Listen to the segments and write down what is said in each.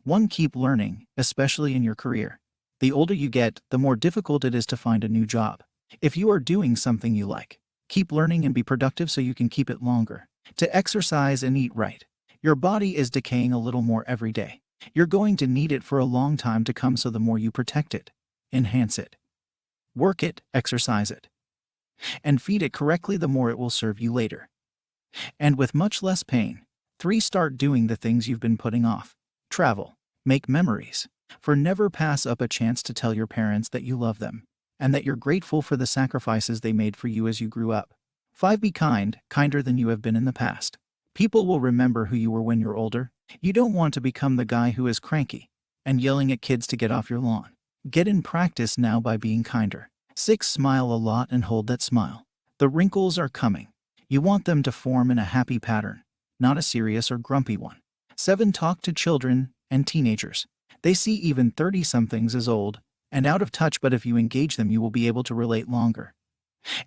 1. Keep learning, especially in your career. The older you get, the more difficult it is to find a new job. If you are doing something you like, keep learning and be productive so you can keep it longer. To exercise and eat right. Your body is decaying a little more every day. You're going to need it for a long time to come, so the more you protect it, enhance it, work it, exercise it, and feed it correctly, the more it will serve you later. And with much less pain. 3. Start doing the things you've been putting off. Travel. Make memories. For never pass up a chance to tell your parents that you love them, and that you're grateful for the sacrifices they made for you as you grew up. 5. Be kind, kinder than you have been in the past. People will remember who you were when you're older. You don't want to become the guy who is cranky and yelling at kids to get off your lawn. Get in practice now by being kinder. 6. Smile a lot and hold that smile. The wrinkles are coming. You want them to form in a happy pattern, not a serious or grumpy one. 7. Talk to children and teenagers. They see even 30-somethings as old and out of touch, but if you engage them, you will be able to relate longer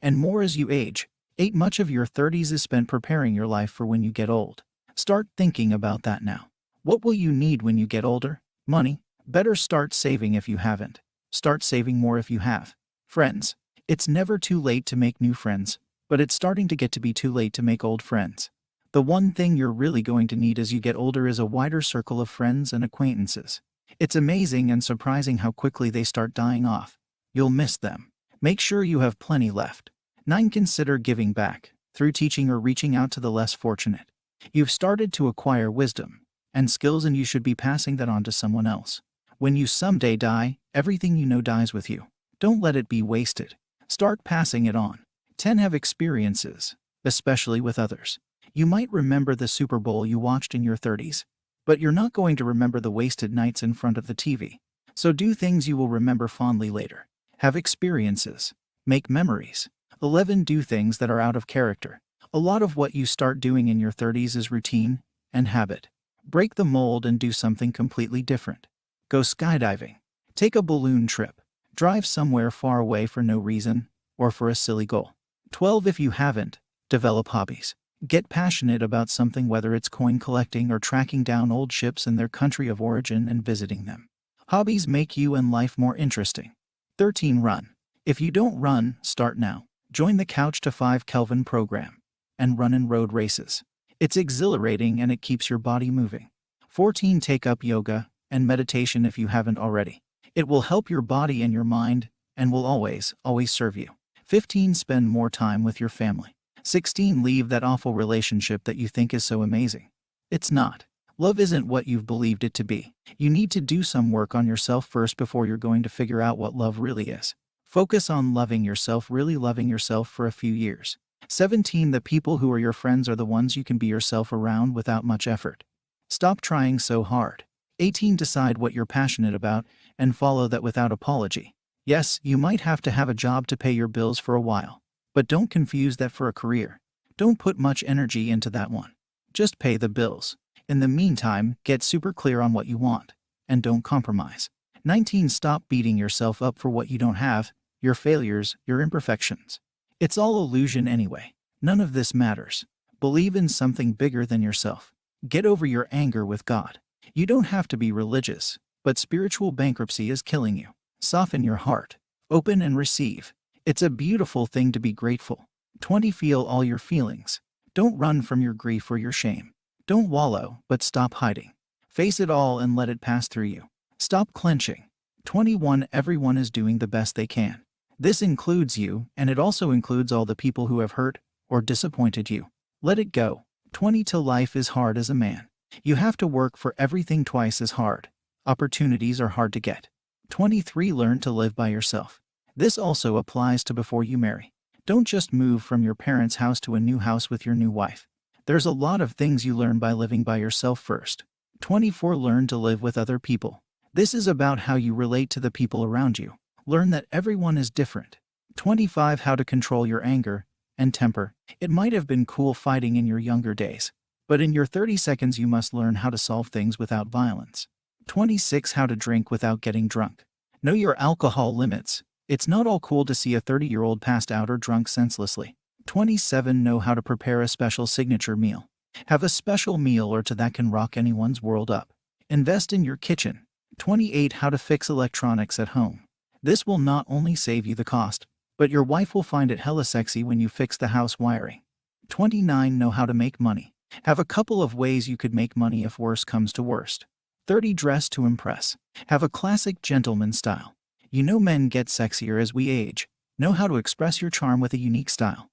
and more as you age. 8. Much of your 30s is spent preparing your life for when you get old. Start thinking about that now. What will you need when you get older? Money. Better start saving if you haven't. Start saving more if you have. Friends. It's never too late to make new friends, but it's starting to get to be too late to make old friends. The one thing you're really going to need as you get older is a wider circle of friends and acquaintances. It's amazing and surprising how quickly they start dying off. You'll miss them. Make sure you have plenty left. 9. Consider giving back, through teaching or reaching out to the less fortunate. You've started to acquire wisdom and skills, and you should be passing that on to someone else. When you someday die, everything you know dies with you. Don't let it be wasted. Start passing it on. 10. Have experiences, especially with others. You might remember the Super Bowl you watched in your 30s, but you're not going to remember the wasted nights in front of the TV. So do things you will remember fondly later. Have experiences. Make memories. 11. Do things that are out of character. A lot of what you start doing in your 30s is routine and habit. Break the mold and do something completely different. Go skydiving. Take a balloon trip. Drive somewhere far away for no reason or for a silly goal. 12. If you haven't, develop hobbies. Get passionate about something, whether it's coin collecting or tracking down old ships in their country of origin and visiting them. Hobbies make you and life more interesting. 13. Run. If you don't run, start now. Join the Couch to 5 Kelvin program and run in road races. It's exhilarating and it keeps your body moving. 14. Take up yoga and meditation if you haven't already. It will help your body and your mind and will always serve you. 15. Spend more time with your family. 16. Leave that awful relationship that you think is so amazing. It's not. Love isn't what you've believed it to be. You need to do some work on yourself first before you're going to figure out what love really is. Focus on loving yourself, really loving yourself for a few years. 17. The people who are your friends are the ones you can be yourself around without much effort. Stop trying so hard. 18. Decide what you're passionate about and follow that without apology. Yes, you might have to have a job to pay your bills for a while, but don't confuse that for a career. Don't put much energy into that one. Just pay the bills. In the meantime, get super clear on what you want and don't compromise. 19. Stop beating yourself up for what you don't have, your failures, your imperfections. It's all illusion anyway. None of this matters. Believe in something bigger than yourself. Get over your anger with God. You don't have to be religious, but spiritual bankruptcy is killing you. Soften your heart. Open and receive. It's a beautiful thing to be grateful. 20. Feel all your feelings. Don't run from your grief or your shame. Don't wallow, but stop hiding. Face it all and let it pass through you. Stop clenching. 21. Everyone is doing the best they can. This includes you, and it also includes all the people who have hurt or disappointed you. Let it go. 22. Life is hard as a man. You have to work for everything twice as hard. Opportunities are hard to get. 23. Learn to live by yourself. This also applies to before you marry. Don't just move from your parents' house to a new house with your new wife. There's a lot of things you learn by living by yourself first. 24. Learn to live with other people. This is about how you relate to the people around you. Learn that everyone is different. 25. How to control your anger and temper. It might have been cool fighting in your younger days, but in your 30 seconds you must learn how to solve things without violence. 26. How to drink without getting drunk. Know your alcohol limits. It's not all cool to see a 30-year-old passed out or drunk senselessly. 27. Know how to prepare a special signature meal. Have a special meal or two that can rock anyone's world up. Invest in your kitchen. 28. How to fix electronics at home. This will not only save you the cost, but your wife will find it hella sexy when you fix the house wiring. 29. Know how to make money. Have a couple of ways you could make money if worse comes to worst. 30. Dress to impress. Have a classic gentleman style. You know men get sexier as we age. Know how to express your charm with a unique style.